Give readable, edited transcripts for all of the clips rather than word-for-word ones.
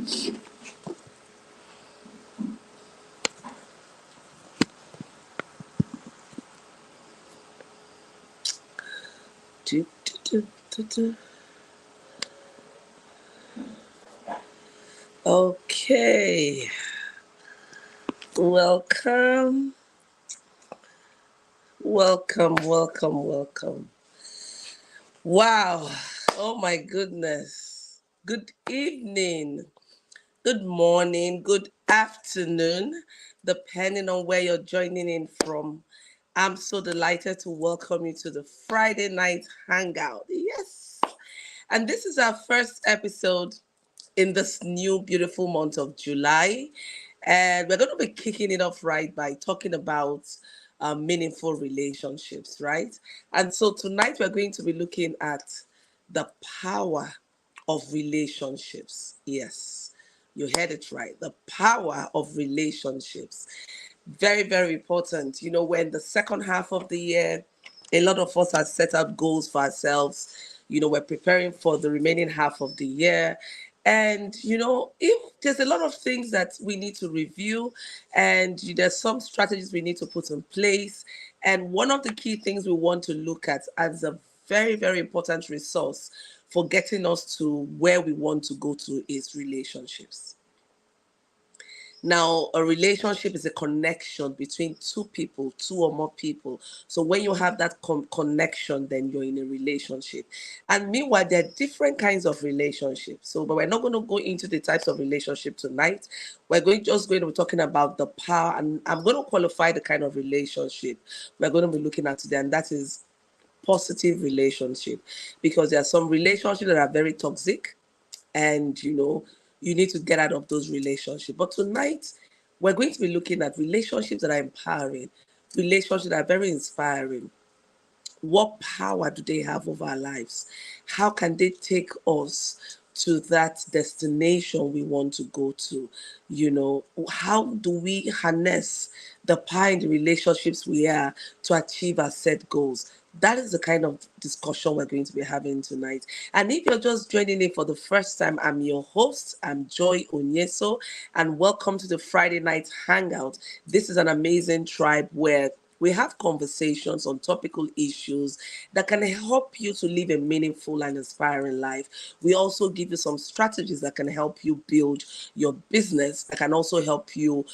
Do, do, do, do. Okay, welcome, welcome. Wow, oh my goodness. Good evening, good morning, good afternoon, depending on where you're joining in from. I'm so delighted to welcome you to the Friday night hangout. Yes. And this is our first episode in this new beautiful month of July. And we're going to be kicking it off right by talking about meaningful relationships, right? And so tonight we're going to be looking at the power of relationships. Yes, you heard it right. The power of relationships. Very, very important. You know, when the second half of the year, a lot of us have set up goals for ourselves. You know, we're preparing for the remaining half of the year. And, you know, if there's a lot of things that we need to review, and there's some strategies we need to put in place. And one of the key things we want to look at as a very, very important resource for getting us to where we want to go to is relationships. Now, a relationship is a connection between two people, two or more people. So when you have that connection, then you're in a relationship. And meanwhile, there are different kinds of relationships. So, but we're not going to go into the types of relationship tonight. We're going to be talking about the power, and I'm going to qualify the kind of relationship we're going to be looking at today, and that is positive relationship, because there are some relationships that are very toxic, and you need to get out of those relationships. But tonight we're going to be looking at relationships that are empowering, relationships that are very inspiring. What power do they have over our lives? How can they take us to that destination we want to go to? How do we harness the power in the relationships we are to achieve our set goals? That is the kind of discussion we're going to be having tonight. And if you're just joining in for the first time, I'm your host. I'm Joy Onyeso, and welcome to the Friday Night Hangout. This is an amazing tribe where we have conversations on topical issues that can help you to live a meaningful and inspiring life. We also give you some strategies that can help you build your business, that can also help you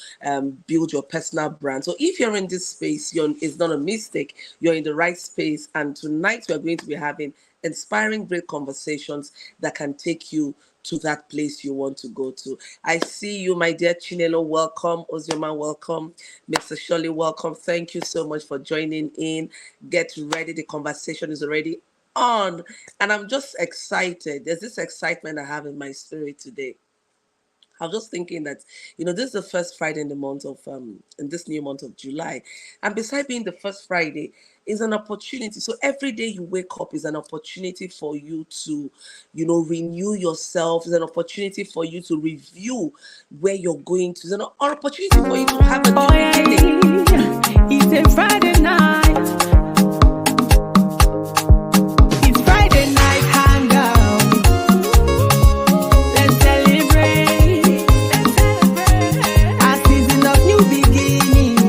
build your personal brand. So if you're in this space, it's not a mistake. You're in the right space. And tonight we're going to be having inspiring, great conversations that can take you to that place you want to go to. I see you, my dear Chinelo. Welcome. Ozioma, welcome. Mr. Shirley, welcome. Thank you so much for joining in. Get ready. The conversation is already on. And I'm just excited. There's this excitement I have in my spirit today. I was just thinking that, this is the first Friday in the month of in this new month of July. And besides being the first Friday, is an opportunity. So every day you wake up is an opportunity for you to, renew yourself. It's an opportunity for you to review where you're going to. It's an opportunity for you to have a new beginning. It's a Friday night. It's Friday night hangout. Let's celebrate. A season of new beginnings.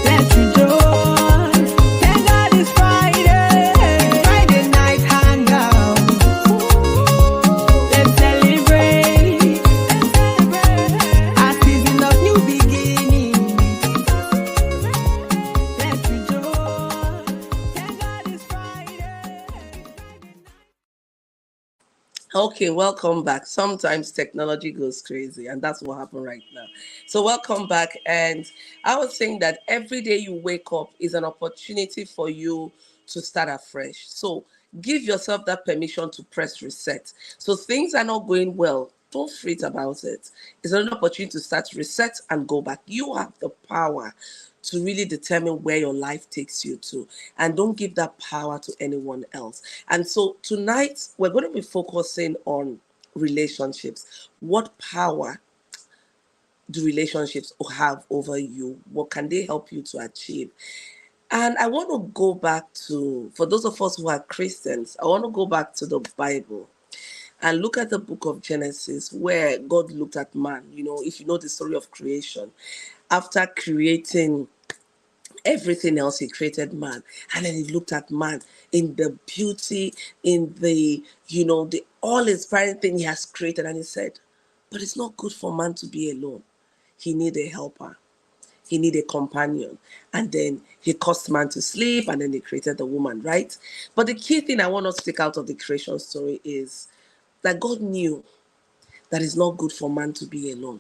Let's rejoice. Thank God it's Friday. It's Friday night hangout. Let's celebrate. A season of new beginnings. Let's rejoice. Thank God it's Friday. Okay, welcome back. Sometimes technology goes crazy, and that's what happened right now. So, welcome back. And I was saying that every day you wake up is an opportunity for you to start afresh. So, give yourself that permission to press reset. So, things are not going well. Don't fret about it. It's an opportunity to start reset and go back. You have the power to really determine where your life takes you to, and don't give that power to anyone else. And so tonight we're going to be focusing on relationships. What power do relationships have over you? What can they help you to achieve? And I want to go back to, for those of us who are Christians, I want to go back to the Bible. And look at the book of Genesis where God looked at man. If you know the story of creation, after creating everything else, he created man. And then he looked at man in the beauty, in the all inspiring thing he has created. And he said, but it's not good for man to be alone. He need a helper. He need a companion. And then he caused man to sleep, and then he created the woman, right? But the key thing I want us to take out of the creation story is that God knew that it's not good for man to be alone.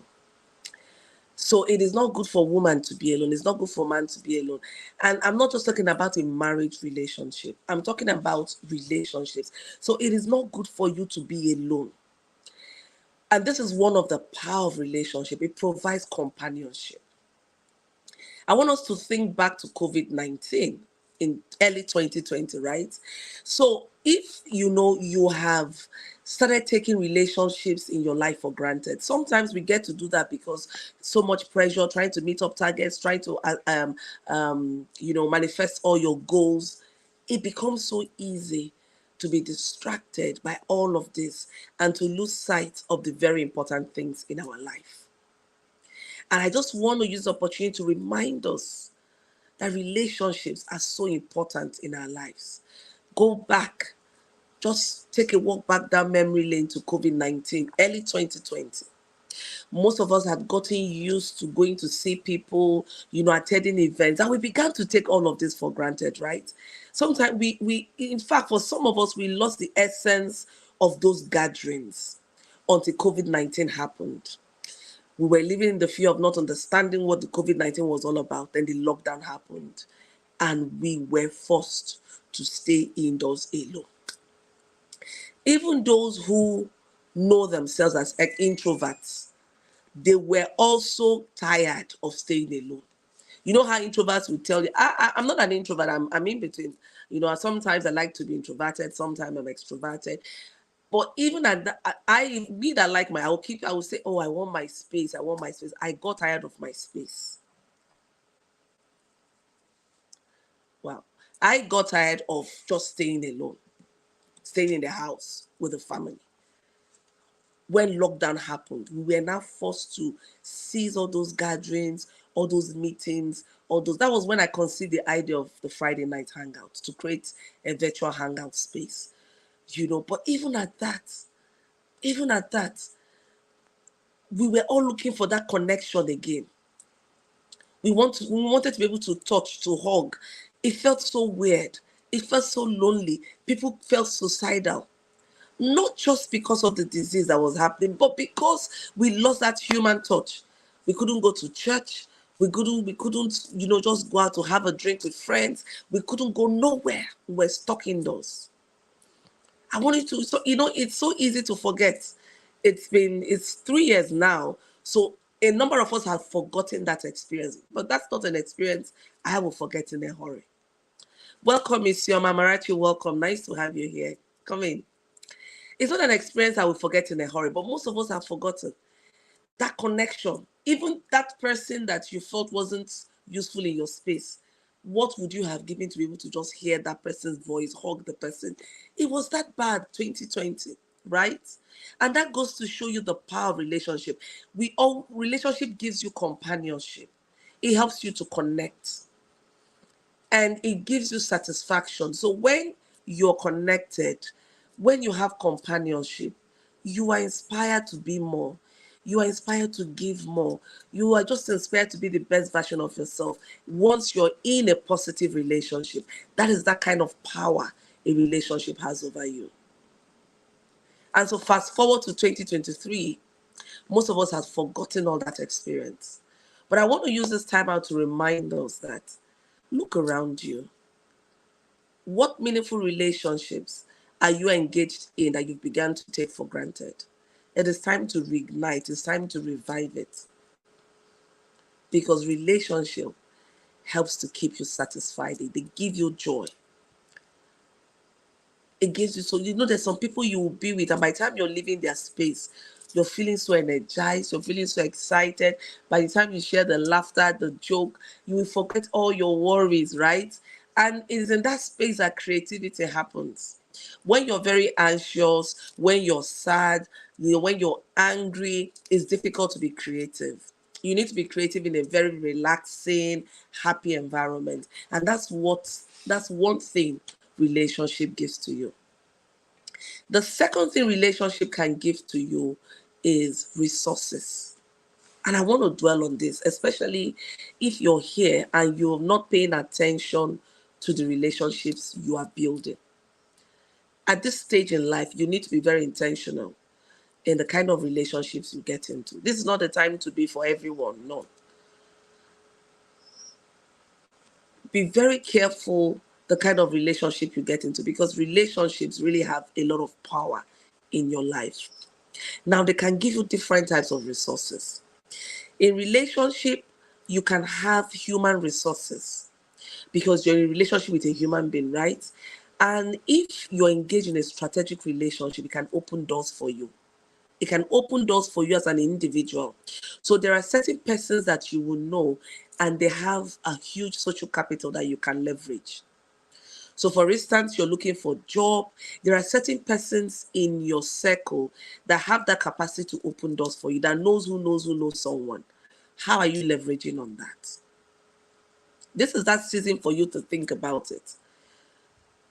So it is not good for woman to be alone. It's not good for man to be alone. And I'm not just talking about a marriage relationship. I'm talking about relationships. So it is not good for you to be alone. And this is one of the power of relationship. It provides companionship. I want us to think back to COVID-19 in early 2020, right? So if you have started taking relationships in your life for granted, sometimes we get to do that because so much pressure, trying to meet up targets, trying to manifest all your goals. It becomes so easy to be distracted by all of this and to lose sight of the very important things in our life. And I just want to use the opportunity to remind us that relationships are so important in our lives. Go back, just take a walk back down memory lane to COVID-19, early 2020. Most of us had gotten used to going to see people, attending events, and we began to take all of this for granted, right? Sometimes in fact, for some of us, we lost the essence of those gatherings until COVID-19 happened. We were living in the fear of not understanding what the COVID-19 was all about. Then the lockdown happened, and we were forced to stay indoors alone. Even those who know themselves as introverts, they were also tired of staying alone. You know how introverts will tell you, I'm not an introvert, I'm in between. Sometimes I like to be introverted, sometimes I'm extroverted. But even at that, me that like I will say, oh, I want my space. I want my space. I got tired of my space. Wow. I got tired of just staying alone, staying in the house with the family. When lockdown happened, we were now forced to cease all those gatherings, all those meetings, all those. That was when I conceived the idea of the Friday night hangout to create a virtual hangout space. But even at that, we were all looking for that connection again. We wanted to be able to touch, to hug. It felt so weird. It felt so lonely. People felt suicidal. Not just because of the disease that was happening, but because we lost that human touch. We couldn't go to church. We couldn't, just go out to have a drink with friends. We couldn't go nowhere. We were stuck indoors. I wanted to, so it's so easy to forget. It's 3 years now. So a number of us have forgotten that experience. But that's not an experience I will forget in a hurry. Welcome, Monsieur Mamarachi. Welcome. Nice to have you here. Come in. It's not an experience I will forget in a hurry, but most of us have forgotten that connection. Even that person that you felt wasn't useful in your space, what would you have given to be able to just hear that person's voice, hug the person? It was that bad, 2020, right? And that goes to show you the power of relationship. Relationship gives you companionship. It helps you to connect, and it gives you satisfaction. So when you're connected, when you have companionship, you are inspired to be more. You are inspired to give more. You are just inspired to be the best version of yourself. Once you're in a positive relationship, that is that kind of power a relationship has over you. And so fast forward to 2023, most of us have forgotten all that experience. But I want to use this time out to remind us that look around you. What meaningful relationships are you engaged in that you've begun to take for granted? It is time to reignite, it's time to revive it. Because relationship helps to keep you satisfied. They give you joy. It gives you, so there's some people you will be with, and by the time you're leaving their space, you're feeling so energized, you're feeling so excited. By the time you share the laughter, the joke, you will forget all your worries, right? And it is in that space that creativity happens. When you're very anxious, when you're sad, when you're angry, it's difficult to be creative. You need to be creative in a very relaxing, happy environment. And that's one thing relationship gives to you. The second thing relationship can give to you is resources. And I want to dwell on this, especially if you're here and you're not paying attention to the relationships you are building. At this stage in life, you need to be very intentional in the kind of relationships you get into. This is not the time to be for everyone. No. Be very careful the kind of relationship you get into, because relationships really have a lot of power in your life. Now, they can give you different types of resources. In relationship, you can have human resources because you're in a relationship with a human being, right? And if you're engaged in a strategic relationship, it can open doors for you. It can open doors for you as an individual. So there are certain persons that you will know, and they have a huge social capital that you can leverage. So, for instance, you're looking for a job. There are certain persons in your circle that have that capacity to open doors for you, that knows who knows someone. How are you leveraging on that? This is that season for you to think about it.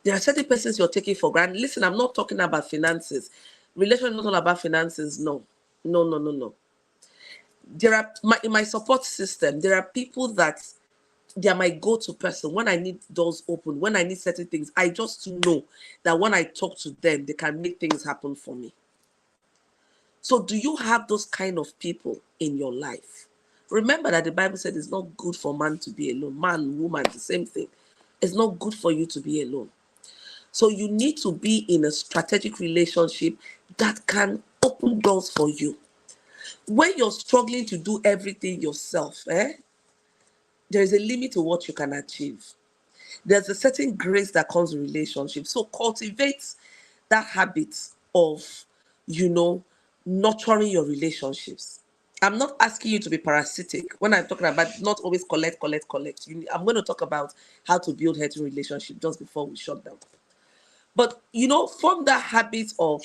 There are certain persons you're taking for granted. Listen, I'm not talking about finances. Relation is not all about finances. No, no, no, no, no. There are in my support system. There are people that they are my go-to person when I need doors open, when I need certain things. I just know that when I talk to them, they can make things happen for me. So, do you have those kind of people in your life? Remember that the Bible said it's not good for man to be alone. Man, woman, the same thing. It's not good for you to be alone. So you need to be in a strategic relationship that can open doors for you. When you're struggling to do everything yourself, there is a limit to what you can achieve. There's a certain grace that comes with relationships. So cultivate that habit of, nurturing your relationships. I'm not asking you to be parasitic. When I'm talking about not always collect, collect, collect. I'm going to talk about how to build healthy relationship just before we shut down. But, form that habit of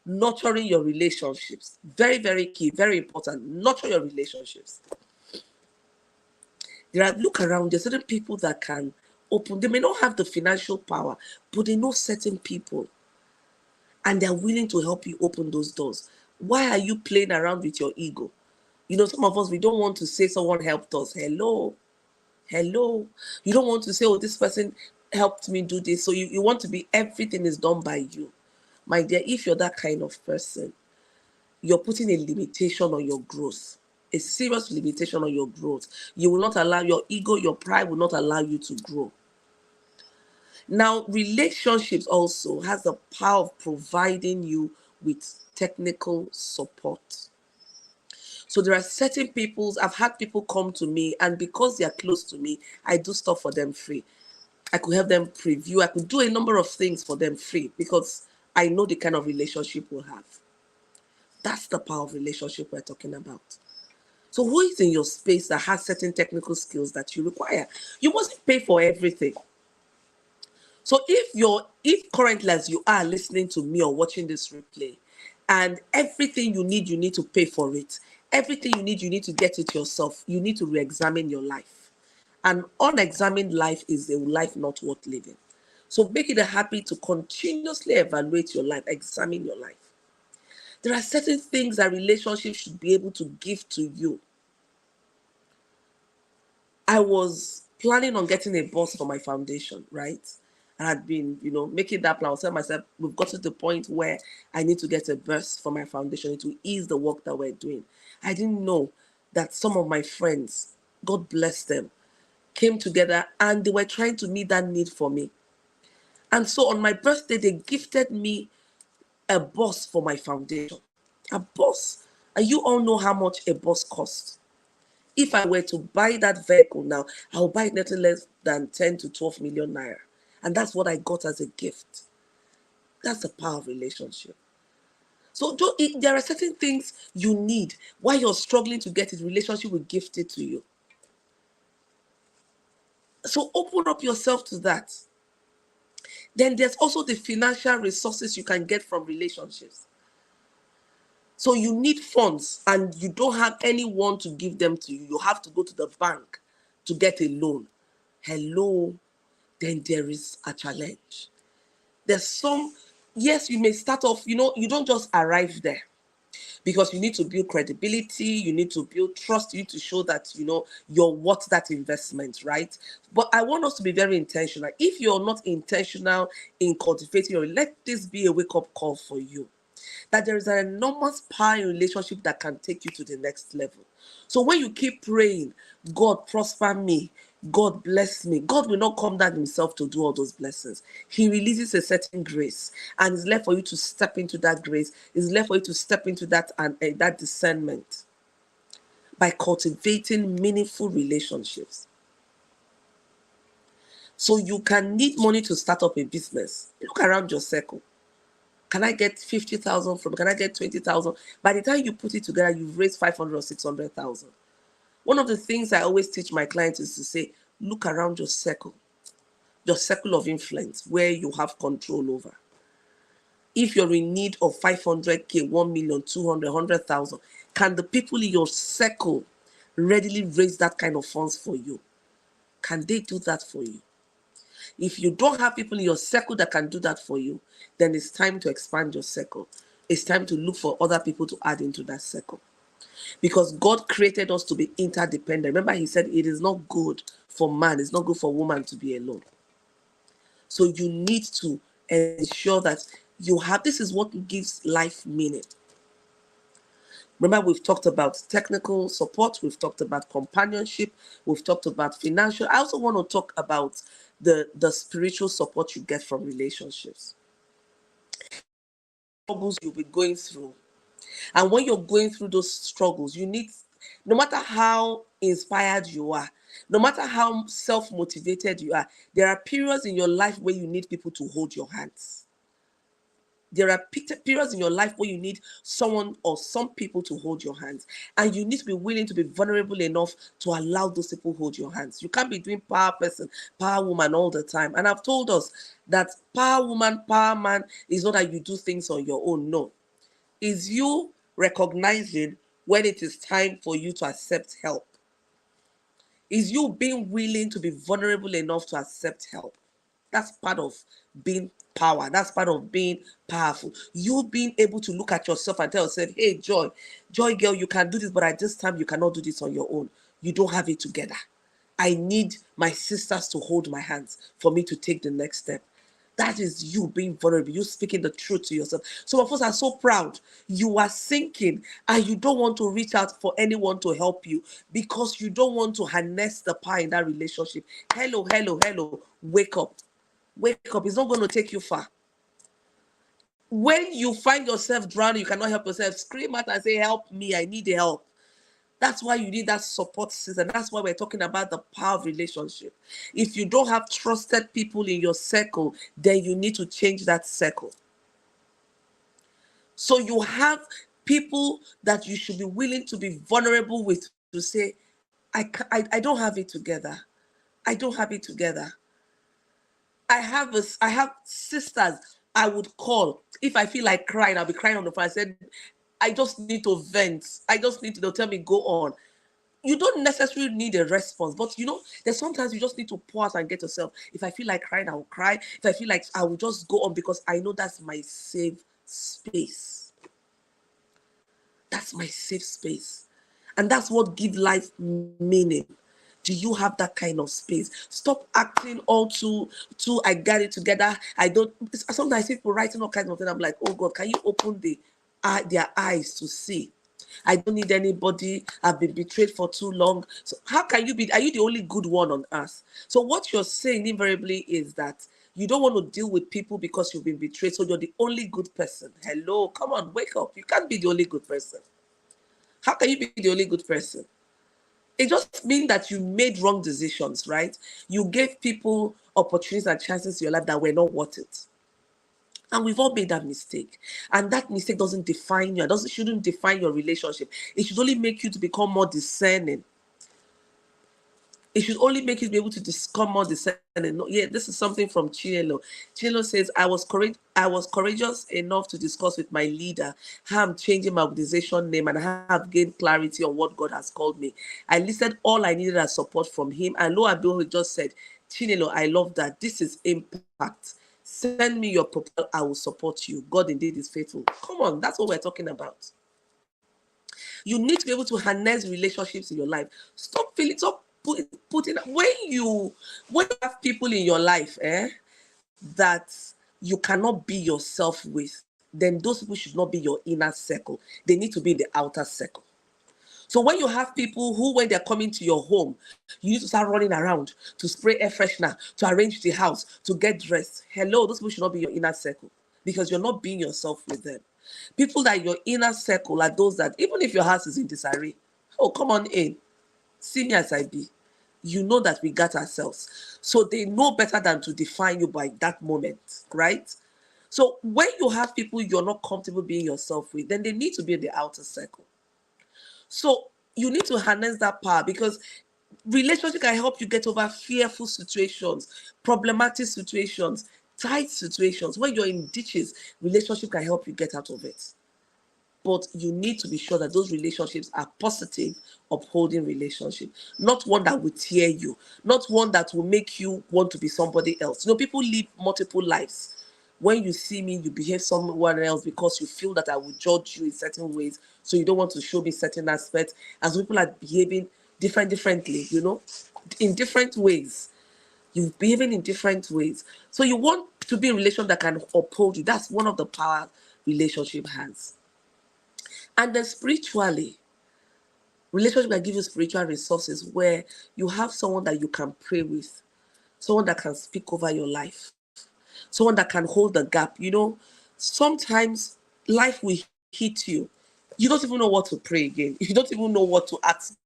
nurturing your relationships. Very, very key, very important. Nurture your relationships. Look around, there's certain people that can open. They may not have the financial power, but they know certain people and they're willing to help you open those doors. Why are you playing around with your ego? Some of us, we don't want to say someone helped us. Hello. Hello. You don't want to say, oh, this person helped me do this. So you want to be, everything is done by you. My dear, if you're that kind of person, you're putting a limitation on your growth, a serious limitation on your growth. You will not allow your ego, your pride will not allow you to grow. Now, relationships also has the power of providing you with technical support. So there are certain people, I've had people come to me, and because they are close to me, I do stuff for them free. I could help them preview. I could do a number of things for them free because I know the kind of relationship we'll have. That's the power of relationship we're talking about. So who is in your space that has certain technical skills that you require? You mustn't pay for everything. So if currently as you are listening to me or watching this replay, and everything you need to pay for it. Everything you need to get it yourself. You need to re-examine your life. An unexamined life is a life not worth living. So make it a habit to continuously evaluate your life, examine your life. There are certain things that relationships should be able to give to you. I was planning on getting a bus for my foundation, right? I had been, making that plan. I was telling myself, we've got to the point where I need to get a bus for my foundation to ease the work that we're doing. I didn't know that some of my friends, God bless them, came together and they were trying to meet that need for me. And so on my birthday, they gifted me a bus for my foundation. A bus. And you all know how much a bus costs. If I were to buy that vehicle now, I'll buy it nothing less than 10 to 12 million naira. And that's what I got as a gift. That's the power of relationship. So there are certain things you need. While you're struggling to get it, relationship will gift it to you. So open up yourself to that. Then there's also the financial resources you can get from relationships. So you need funds and you don't have anyone to give them to you. You have to go to the bank to get a loan. Hello, then there is a challenge. There's some, yes, you may start off, you don't just arrive there, because you need to build credibility, you need to build trust, you need to show that you're worth that investment, right? But I want us to be very intentional. If you're not intentional in cultivating let this be a wake-up call for you, that there is an enormous power in relationship that can take you to the next level. So when you keep praying, God prosper me, God bless me, God will not come down himself to do all those blessings. He releases a certain grace, and it's left for you to step into that grace. It's left for you to step into that and that discernment by cultivating meaningful relationships. So you can need money to start up a business. Look around your circle. Can I get 50,000 from? Can I get 20,000? By the time you put it together, you've raised 500 or 600,000. One of the things I always teach my clients is to say, look around your circle of influence, where you have control over. If you're in need of 500K, 1 million, 200, 100,000, can the people in your circle readily raise that kind of funds for you? Can they do that for you? If you don't have people in your circle that can do that for you, then it's time to expand your circle. It's time to look for other people to add into that circle. Because God created us to be interdependent. Remember, he said it is not good for man, it's not good for woman to be alone. So you need to ensure that you have, this is what gives life meaning. Remember, we've talked about technical support, we've talked about companionship, we've talked about financial. I also want to talk about the spiritual support you get from relationships. Struggles you'll be going through. And when you're going through those struggles, you need, no matter how inspired you are, no matter how self-motivated you are, there are periods in your life where you need people to hold your hands. There are periods in your life where you need someone or some people to hold your hands. And you need to be willing to be vulnerable enough to allow those people hold your hands. You can't be doing power person, power woman all the time. And I've told us that power woman, power man is not that you do things on your own. No. Is you recognizing when it is time for you to accept help. Is you being willing to be vulnerable enough to accept help. That's part of being power. That's part of being powerful. You being able to look at yourself and tell yourself, hey, Joy girl, you can do this, but at this time you cannot do this on your own. You don't have it together. I need my sisters to hold my hands for me to take the next step. That is you being vulnerable, you speaking the truth to yourself. Some of us are so proud. You are sinking and you don't want to reach out for anyone to help you because you don't want to harness the power in that relationship. Hello. Wake up. Wake up. It's not going to take you far. When you find yourself drowning, you cannot help yourself. Scream out and say, help me. I need help. That's why you need that support system. That's why we're talking about the power of relationship. If you don't have trusted people in your circle, then you need to change that circle. So you have people that you should be willing to be vulnerable with, to say, I don't have it together. I don't have it together. I have sisters I would call. If I feel like crying, I'll be crying on the phone. I said, I just need to vent. I just need to, they'll tell me, go on. You don't necessarily need a response, but there's sometimes you just need to pause and get yourself. If I feel like crying, I will cry. If I feel like I will just go on, because I know that's my safe space. That's my safe space. And that's what gives life meaning. Do you have that kind of space? Stop acting all too, I got it together. I don't. Sometimes people writing all kinds of things. I'm like, oh God, can you open their eyes to see? I don't need anybody. I've been betrayed for too long. So how can you be? Are you the only good one on earth? So what you're saying invariably is that you don't want to deal with people because you've been betrayed. So you're the only good person. Hello, come on, wake up. You can't be the only good person. How can you be the only good person? It just means that you made wrong decisions, right? You gave people opportunities and chances in your life that were not worth it. And we've all made that mistake. And that mistake doesn't define you. It shouldn't define your relationship. It should only make you to become more discerning. It should only make you be able to become more discerning. No, yeah, this is something from Chinelo. Chinelo says, I was courageous enough to discuss with my leader how I'm changing my organization name and how I've gained clarity on what God has called me. I listed all I needed as support from him. And lo and behold, he just said, Chinelo, I love that. This is impact. Send me your proposal, I will support you. God indeed is faithful. Come on, that's what we're talking about. You need to be able to harness relationships in your life. Stop putting when you have people in your life that you cannot be yourself with, then those people should not be your inner circle. They need to be in the outer circle. So when you have people who, when they're coming to your home, you need to start running around to spray air freshener, to arrange the house, to get dressed. Hello, those people should not be your inner circle because you're not being yourself with them. People that your inner circle are those that, even if your house is in disarray, oh, come on in. See me as I be. You know that we got ourselves. So they know better than to define you by that moment, right? So when you have people you're not comfortable being yourself with, then they need to be in the outer circle. So you need to harness that power because relationship can help you get over fearful situations, problematic situations, tight situations. When you're in ditches, relationship can help you get out of it. But you need to be sure that those relationships are positive, upholding relationship, not one that will tear you, not one that will make you want to be somebody else. People live multiple lives. When you see me, you behave someone else because you feel that I will judge you in certain ways, so you don't want to show me certain aspects. As people are behaving differently, in different ways. You're behaving in different ways. So you want to be in a relation that can uphold you. That's one of the power relationship has. And then spiritually, relationship can give you spiritual resources where you have someone that you can pray with, someone that can speak over your life, someone that can hold the gap. Sometimes life will hit you. You don't even know what to pray again. You don't even know what to ask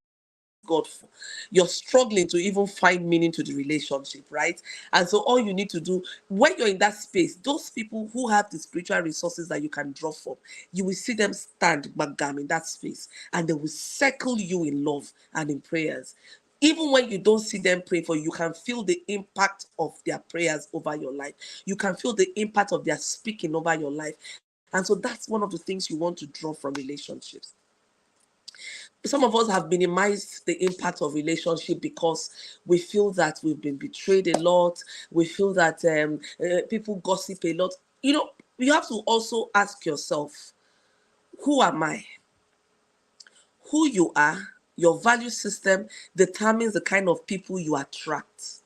God for. You're struggling to even find meaning to the relationship, right? And so all you need to do when you're in that space, those people who have the spiritual resources that you can draw from, you will see them stand bagam in that space and they will circle you in love and in prayers. Even when you don't see them pray for you, you can feel the impact of their prayers over your life. You can feel the impact of their speaking over your life. And so that's one of the things you want to draw from relationships. Some of us have minimized the impact of relationship because we feel that we've been betrayed a lot. We feel that people gossip a lot. You have to also ask yourself, who am I? Who you are, your value system determines the kind of people you attract.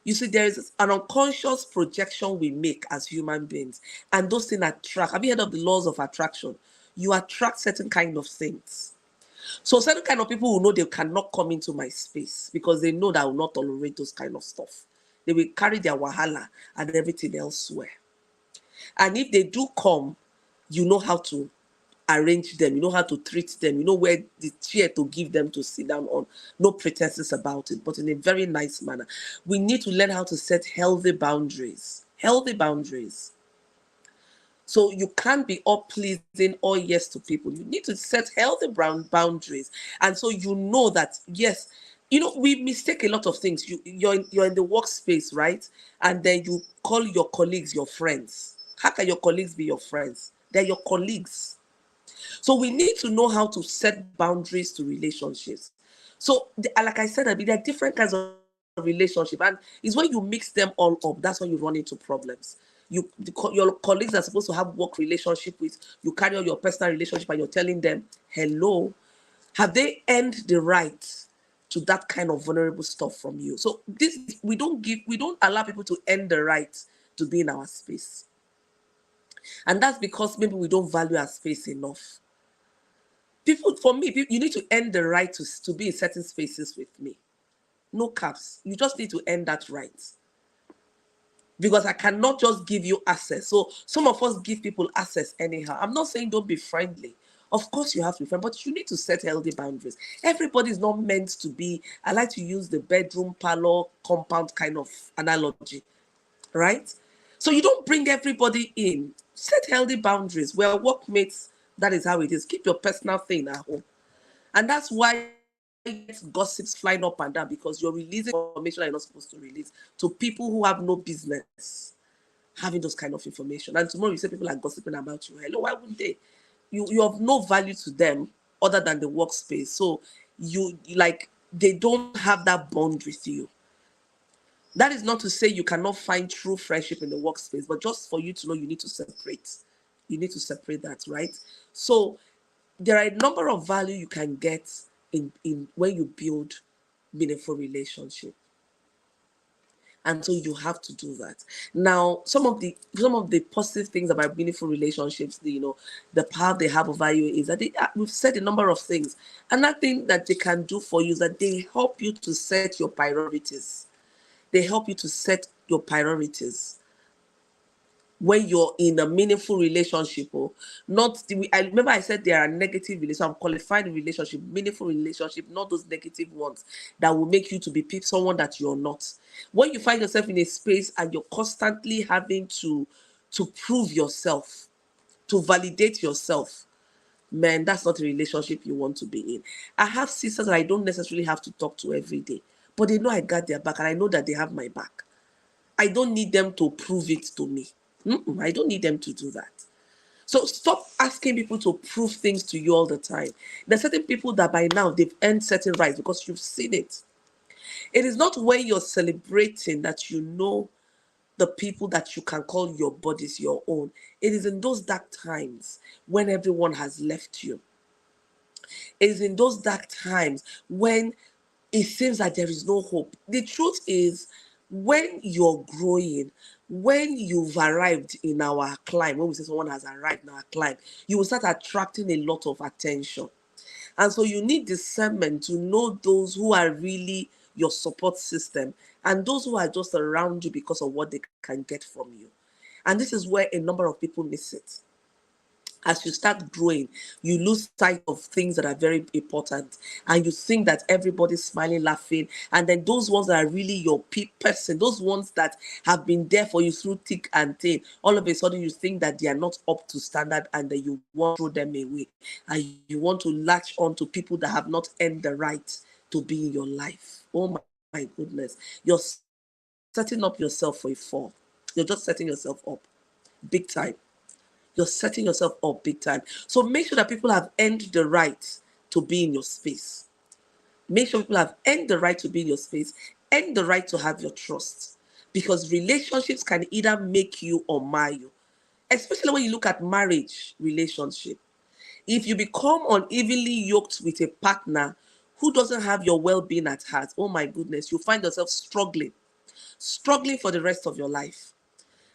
You see, there is an unconscious projection we make as human beings, and those things attract. Have you heard of the laws of attraction? You attract certain kind of things. So certain kind of people will know they cannot come into my space because they know that I will not tolerate those kind of stuff. They will carry their wahala and everything elsewhere. And if they do come, you know how to arrange them, you know how to treat them, you know where the chair to give them to sit down on. No pretenses about it, but in a very nice manner. We need to learn how to set healthy boundaries. Healthy boundaries. So you can't be all pleasing or yes to people. You need to set healthy boundaries. And so you know that, yes, we mistake a lot of things. You're in the workspace, right? And then you call your colleagues your friends. How can your colleagues be your friends? They're your colleagues. So we need to know how to set boundaries to relationships. So, like I said, there are different kinds of relationship, and it's when you mix them all up, that's when you run into problems. Your colleagues are supposed to have work relationship with, you carry on your personal relationship, and you're telling them, hello, have they earned the right to that kind of vulnerable stuff from you? So we don't allow people to earn the right to be in our space. And that's because maybe we don't value our space enough. For me, you need to earn the right to be in certain spaces with me. No caps. You just need to earn that right. Because I cannot just give you access. So some of us give people access anyhow. I'm not saying don't be friendly. Of course you have to be friendly, but you need to set healthy boundaries. Everybody is not meant to be, I like to use the bedroom, parlor, compound kind of analogy, right? So you don't bring everybody in. Set healthy boundaries. We're workmates. That is how it is. Keep your personal thing at home. And that's why get gossips flying up and down because you're releasing information that you're not supposed to release to people who have no business having those kind of information. And tomorrow you say people are gossiping about you. Hello, why wouldn't they? You have no value to them other than the workspace. So you like they don't have that bond with you. That is not to say you cannot find true friendship in the workspace, but just for you to know you need to separate. You need to separate that, right? So there are a number of value you can get in when you build meaningful relationship, and so you have to do that. Now some of the positive things about meaningful relationships, the power they have over you is that we've said a number of things. Another thing that they can do for you is that they help you to set your priorities. They help you to set your priorities when you're in a meaningful relationship. Or not I remember I said there are negative relationships. I'm qualifying relationship, meaningful relationship, not those negative ones that will make you to be someone that you're not. When you find yourself in a space and you're constantly having to prove yourself, to validate yourself, man, that's not a relationship you want to be in. I have sisters that I don't necessarily have to talk to every day, but they know I got their back and I know that they have my back. I don't need them to prove it to me. I don't need them to do that. So stop asking people to prove things to you all the time. There's certain people that by now they've earned certain rights because you've seen it. It is not when you're celebrating that you know the people that you can call your bodies your own. It is in those dark times when everyone has left you. It is in those dark times when it seems that there is no hope. The truth is, when you're growing, when you've arrived in our climb, when we say someone has arrived in our climb, you will start attracting a lot of attention. And so you need discernment to know those who are really your support system and those who are just around you because of what they can get from you. And this is where a number of people miss it. As you start growing, you lose sight of things that are very important, and you think that everybody's smiling, laughing, and then those ones that are really your person, those ones that have been there for you through thick and thin, all of a sudden you think that they are not up to standard, and then you want to throw them away, and you want to latch on to people that have not earned the right to be in your life. Oh my goodness, you're setting up yourself for a fall. You're just setting yourself up big time. You're setting yourself up big time. So make sure that people have earned the right to be in your space. Make sure people have earned the right to be in your space, earned the right to have your trust. Because relationships can either make you or mar you. Especially when you look at marriage relationship. If you become unevenly yoked with a partner who doesn't have your well-being at heart, oh my goodness, you find yourself struggling for the rest of your life.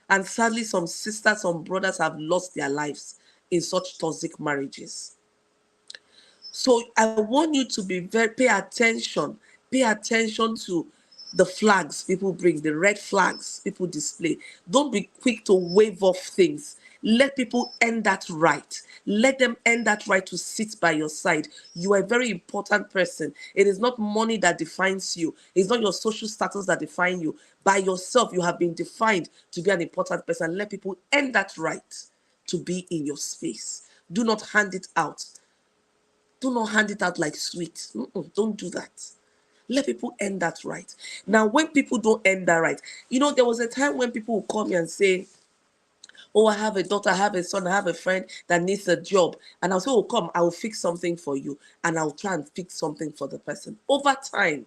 And sadly, some sisters, some brothers have lost their lives in such toxic marriages. So I want you to be pay attention to the flags people bring, the red flags people display. Don't be quick to wave off things. Let people earn that right. Let them earn that right to sit by your side. You are a very important person. It is not money that defines you. It's not your social status that defines you. By yourself, you have been defined to be an important person. Let people earn that right to be in your space. Do not hand it out. Do not hand it out like sweet. Don't do that. Let people earn that right. Now, when people don't earn that right, there was a time when people would call me and say, oh, I have a daughter, I have a son, I have a friend that needs a job. And I'll say, oh, come, I will fix something for you. And I'll try and fix something for the person. Over time,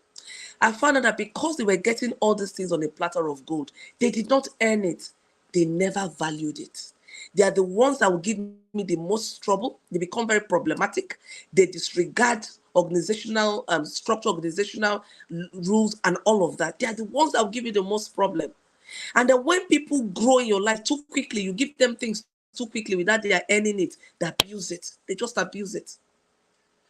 I found out that because they were getting all these things on a platter of gold, they did not earn it. They never valued it. They are the ones that will give me the most trouble. They become very problematic. They disregard organizational structure, organizational rules, and all of that. They are the ones that will give you the most problem. And then when people grow in your life too quickly, you give them things too quickly without they are earning it, they abuse it. They just abuse it.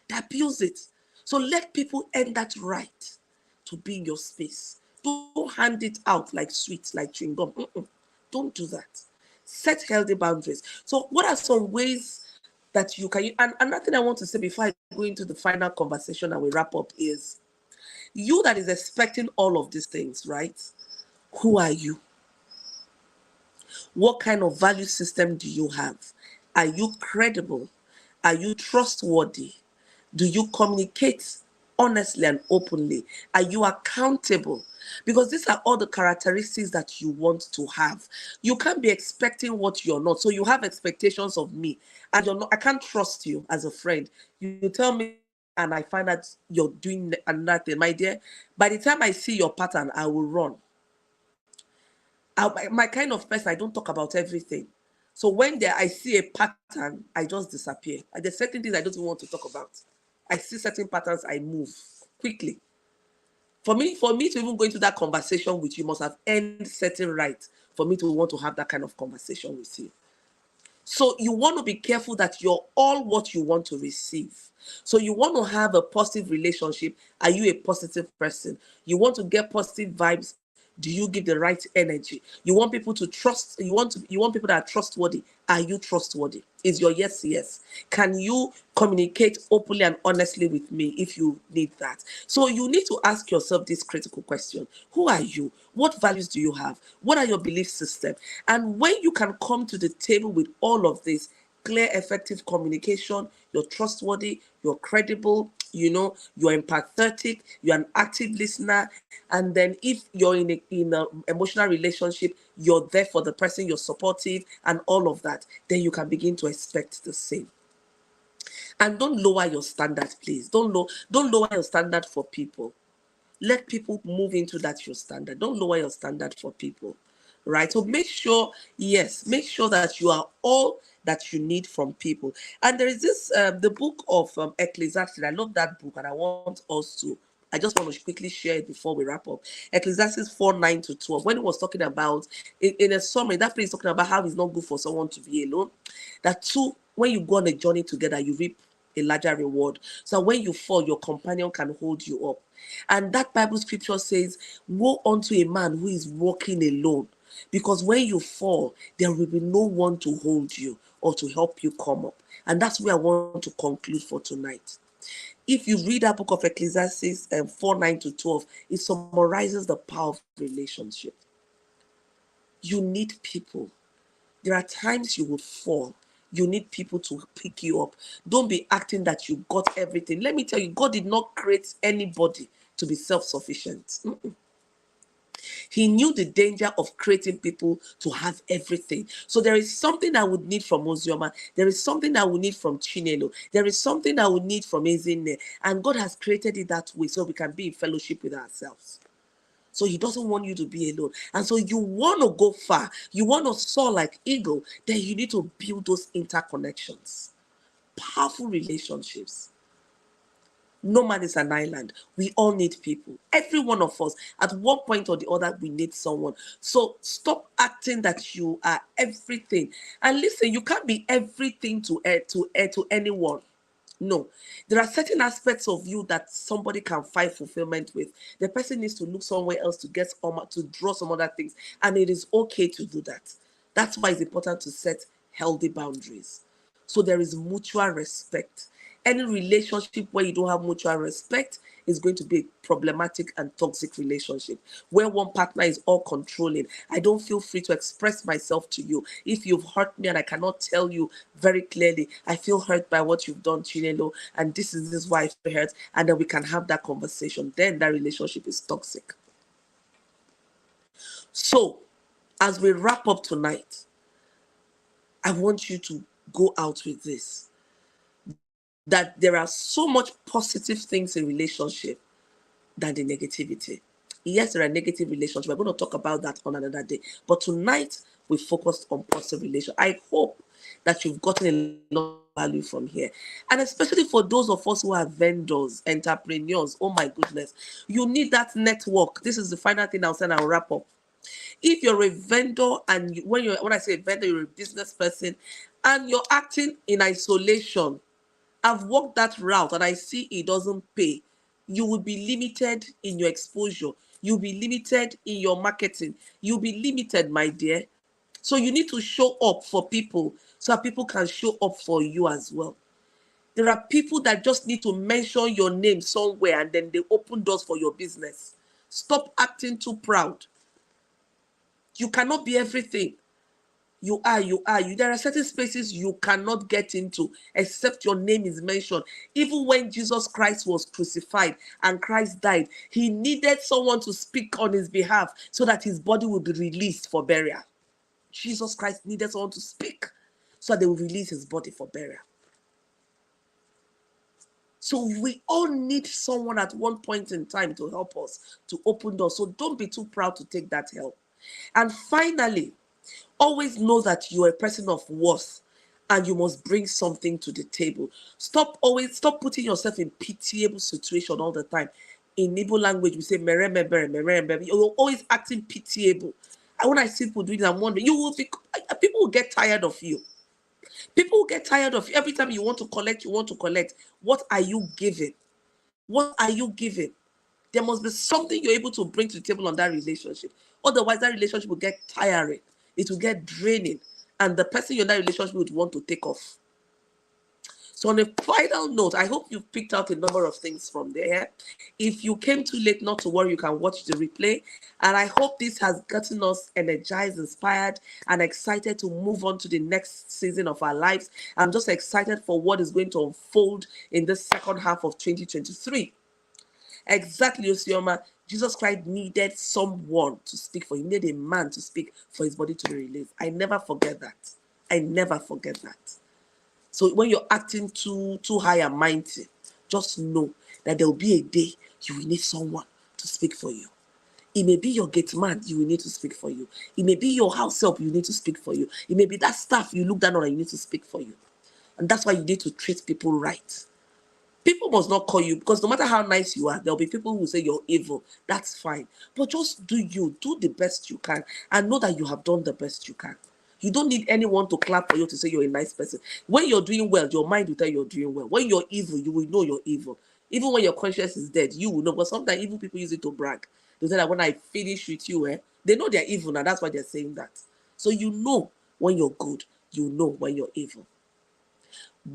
They abuse it. So let people earn that right to be in your space. Don't hand it out like sweets, like chewing gum. Don't do that. Set healthy boundaries. So what are some ways that you can, and another thing I want to say before I go into the final conversation and we wrap up is, you that is expecting all of these things, right? Who are you? What kind of value system do you have? Are you credible? Are you trustworthy? Do you communicate honestly and openly? Are you accountable? Because these are all the characteristics that you want to have. You can't be expecting what you're not. So you have expectations of me, and you're not. I can't trust you as a friend. You tell me something, and I find that you're doing another thing, my dear. By the time I see your pattern, I will run. My kind of person, I don't talk about everything. So when there I see a pattern, I just disappear. There's certain things I don't even want to talk about. I see certain patterns, I move quickly. For me to even go into that conversation with you must have earned certain right for me to want to have that kind of conversation with you. So you want to be careful that you're all what you want to receive. So you want to have a positive relationship. Are you a positive person? You want to get positive vibes. Do you give the right energy? You want people to trust. You want people that are trustworthy. Are you trustworthy? Is your yes yes? Can you communicate openly and honestly with me if you need that? So you need to ask yourself this critical question: who are you? What values do you have? What are your belief system? And when you can come to the table with all of this, clear, effective communication, you're trustworthy, you're credible, you're empathetic, you're an active listener, and then if you're in a emotional relationship, you're there for the person, you're supportive, and all of that, then you can begin to expect the same. And don't lower your standard, please. Don't lower your standard for people. Let people move into that your standard. Don't lower your standard for people, right? So make sure, yes, make sure that you are all that you need from people. And there is this the book of Ecclesiastes. I love that book, and I want us to. I just want to quickly share it before we wrap up. Ecclesiastes 4:9 to 12. When it was talking about, in a summary, that place is talking about how it's not good for someone to be alone. That two, when you go on a journey together, you reap a larger reward. So when you fall, your companion can hold you up. And that Bible scripture says, woe unto a man who is walking alone. Because when you fall, there will be no one to hold you or to help you come up. And that's where I want to conclude for tonight. If you read that book of Ecclesiastes 4:9 to 12, it summarizes the power of relationship. You need people. There are times you will fall. You need people to pick you up. Don't be acting that you got everything. Let me tell you, God did not create anybody to be self-sufficient. He knew the danger of creating people to have everything. So there is something I would need from Ozioma. There is something I would need from Chinelo. There is something I would need from Ezine. And God has created it that way so we can be in fellowship with ourselves. So he doesn't want you to be alone. And so you want to go far. You want to soar like eagle. Then you need to build those interconnections. Powerful relationships. No man is an island. We all need people. Every one of us, at one point or the other, we need someone. So stop acting that you are everything. And listen, you can't be everything to anyone. No, there are certain aspects of you that somebody can find fulfillment with. The person needs to look somewhere else to get to draw some other things, and it is okay to do that. That's why it's important to set healthy boundaries. So there is mutual respect. Any relationship where you don't have mutual respect is going to be a problematic and toxic relationship where one partner is all controlling. I don't feel free to express myself to you. If you've hurt me and I cannot tell you very clearly, I feel hurt by what you've done, Chinelo, and this is why I feel hurt, and then we can have that conversation. Then that relationship is toxic. So, as we wrap up tonight, I want you to go out with this, that there are so much positive things in relationship than the negativity. Yes, there are negative relationships. We're going to talk about that on another day. But tonight, we focused on positive relations. I hope that you've gotten a lot of value from here. And especially for those of us who are vendors, entrepreneurs, oh my goodness, you need that network. This is the final thing I'll say and I'll wrap up. If you're a vendor and when I say vendor, you're a business person and you're acting in isolation, I've walked that route and I see it doesn't pay. You will be limited in your exposure. You'll be limited in your marketing. You'll be limited, my dear. So you need to show up for people so that people can show up for you as well. There are people that just need to mention your name somewhere and then they open doors for your business. Stop acting too proud. You cannot be everything. You are, you are. You There are certain spaces you cannot get into except your name is mentioned. Even when Jesus Christ was crucified and Christ died, he needed someone to speak on his behalf so that his body would be released for burial. Jesus Christ needed someone to speak so that they would release his body for burial. So we all need someone at one point in time to help us to open doors. So don't be too proud to take that help. And finally, always know that you are a person of worth and you must bring something to the table. Stop putting yourself in pitiable situation all the time. In Igbo language, we say merembe, merembe. You're always acting pitiable. And when I see people doing that, I'm wondering, people will get tired of you. People will get tired of you. Every time you want to collect, you want to collect. What are you giving? What are you giving? There must be something you're able to bring to the table on that relationship. Otherwise, that relationship will get tiring. It will get draining. And the person you're in that relationship would want to take off. So on a final note, I hope you've picked out a number of things from there. If you came too late, not to worry, you can watch the replay. And I hope this has gotten us energized, inspired, and excited to move on to the next season of our lives. I'm just excited for what is going to unfold in the second half of 2023. Exactly, Osioma. Jesus Christ needed someone to speak for him. He needed a man to speak for his body to be released. I never forget that. I never forget that. So when you're acting too high and mighty, just know that there will be a day you will need someone to speak for you. It may be your gate man, you will need to speak for you. It may be your house help, you need to speak for you. It may be that staff you look down on and you need to speak for you. And that's why you need to treat people right. People must not call you, because no matter how nice you are, there'll be people who say you're evil. That's fine. But just do you. Do the best you can. And know that you have done the best you can. You don't need anyone to clap for you to say you're a nice person. When you're doing well, your mind will tell you you're doing well. When you're evil, you will know you're evil. Even when your conscience is dead, you will know. But sometimes evil people use it to brag. They say that when I finish with you, they know they're evil now. That's why they're saying that. So you know when you're good. You know when you're evil.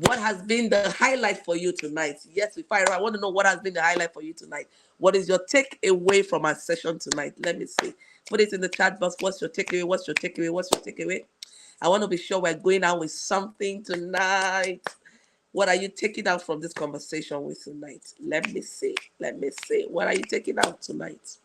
What has been the highlight for you tonight? Yes, I want to know what has been the highlight for you tonight. What is your takeaway from our session tonight? Let me see. Put it in the chat box. What's your takeaway? What's your takeaway? What's your takeaway? I want to be sure we're going out with something tonight. What are you taking out from this conversation with tonight? Let me see. Let me see. What are you taking out tonight?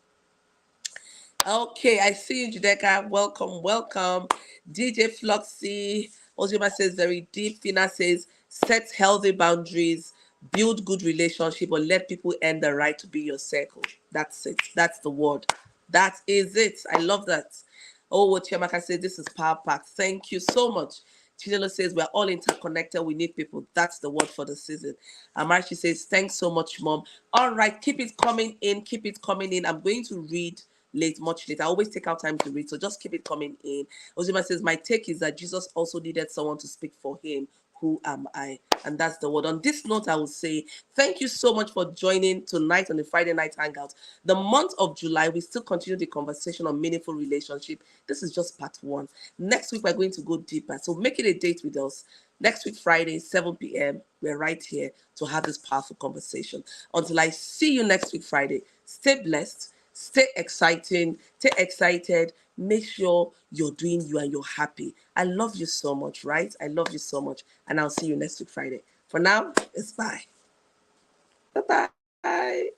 Okay, I see you, Judeka. Welcome, welcome. DJ Floxy. Ozima says very deep. Fina says set healthy boundaries, build good relationship, or let people earn the right to be your circle. That's it. That's the word. That is it. I love that. Oh, what Chiamaka says, this is power pack. Thank you so much. Chinelo says we're all interconnected. We need people. That's the word for the season. Amarachi says, thanks so much, Mom. All right, keep it coming in. Keep it coming in. I'm going to read much later. I always take out time to read, so just keep it coming in. Ozima says, my take is that Jesus also needed someone to speak for him. Who am I? And that's the word. On this note, I will say thank you so much for joining tonight on the Friday Night Hangout. The month of July, we still continue the conversation on meaningful relationship. This is just part one. Next week, we're going to go deeper. So make it a date with us. Next week, Friday, 7 p.m., we're right here to have this powerful conversation. Until I see you next week, Friday, stay blessed. Stay exciting, stay excited. Make sure you're doing you and you're happy. I love you so much, right? I love you so much. And I'll see you next week, Friday. For now, it's bye. Bye-bye.